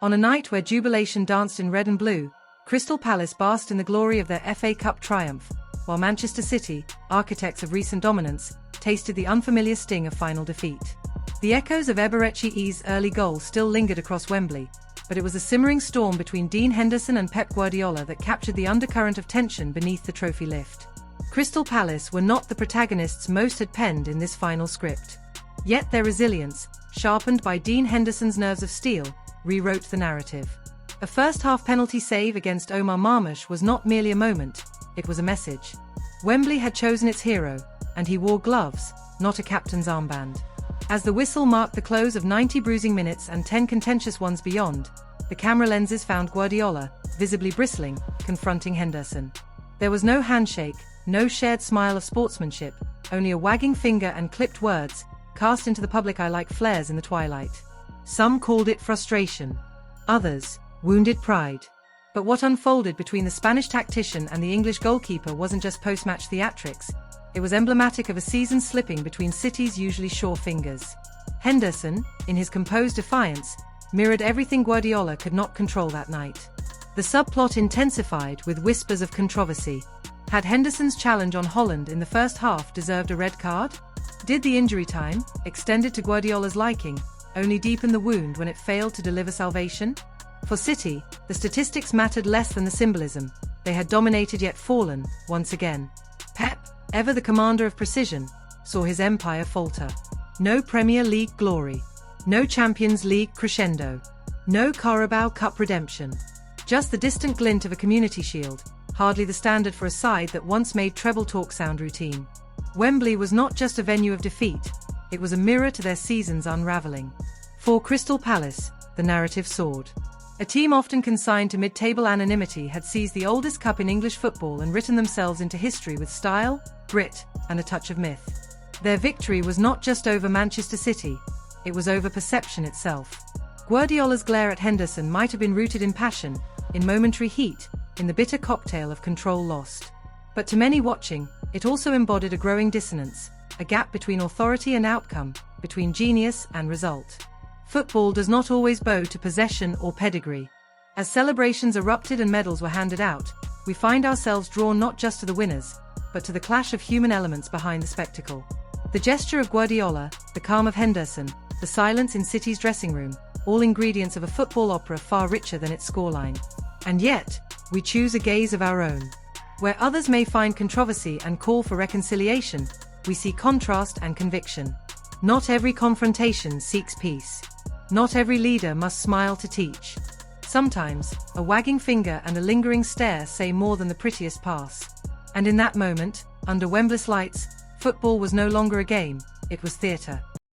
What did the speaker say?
On a night where jubilation danced in red and blue, Crystal Palace basked in the glory of their FA Cup triumph, while Manchester City, architects of recent dominance, tasted the unfamiliar sting of final defeat. The echoes of Eberechi Eze's early goal still lingered across Wembley, but it was a simmering storm between Dean Henderson and Pep Guardiola that captured the undercurrent of tension beneath the trophy lift. Crystal Palace were not the protagonists most had penned in this final script. Yet their resilience, sharpened by Dean Henderson's nerves of steel, rewrote the narrative. A first-half penalty save against Omar Marmoush was not merely a moment, it was a message. Wembley had chosen its hero, and he wore gloves, not a captain's armband. As the whistle marked the close of 90 bruising minutes and 10 contentious ones beyond, the camera lenses found Guardiola, visibly bristling, confronting Henderson. There was no handshake, no shared smile of sportsmanship, only a wagging finger and clipped words, cast into the public eye like flares in the twilight. Some called it frustration. Others, wounded pride. But what unfolded between the Spanish tactician and the English goalkeeper wasn't just post-match theatrics. It was emblematic of a season slipping between City's usually sure fingers. Henderson, in his composed defiance, mirrored everything Guardiola could not control that night. The subplot intensified with whispers of controversy. Had Henderson's challenge on Holland in the first half deserved a red card? Did the injury time, extended to Guardiola's liking, only deepen the wound when it failed to deliver salvation? For City, the statistics mattered less than the symbolism. They had dominated yet fallen, once again. Pep, ever the commander of precision, saw his empire falter. No Premier League glory. No Champions League crescendo. No Carabao Cup redemption. Just the distant glint of a community shield, hardly the standard for a side that once made treble talk sound routine. Wembley was not just a venue of defeat, it was a mirror to their season's unraveling. For Crystal Palace, the narrative soared. A team often consigned to mid-table anonymity had seized the oldest cup in English football and written themselves into history with style, grit, and a touch of myth. Their victory was not just over Manchester City, it was over perception itself. Guardiola's glare at Henderson might have been rooted in passion, in momentary heat, in the bitter cocktail of control lost. But to many watching, it also embodied a growing dissonance, a gap between authority and outcome, between genius and result. Football does not always bow to possession or pedigree. As celebrations erupted and medals were handed out, we find ourselves drawn not just to the winners, but to the clash of human elements behind the spectacle. The gesture of Guardiola, the calm of Henderson, the silence in City's dressing room, all ingredients of a football opera far richer than its scoreline. And yet, we choose a gaze of our own. Where others may find controversy and call for reconciliation, we see contrast and conviction. Not every confrontation seeks peace. Not every leader must smile to teach. Sometimes, a wagging finger and a lingering stare say more than the prettiest pass. And in that moment, under Wembley's lights, football was no longer a game, it was theatre.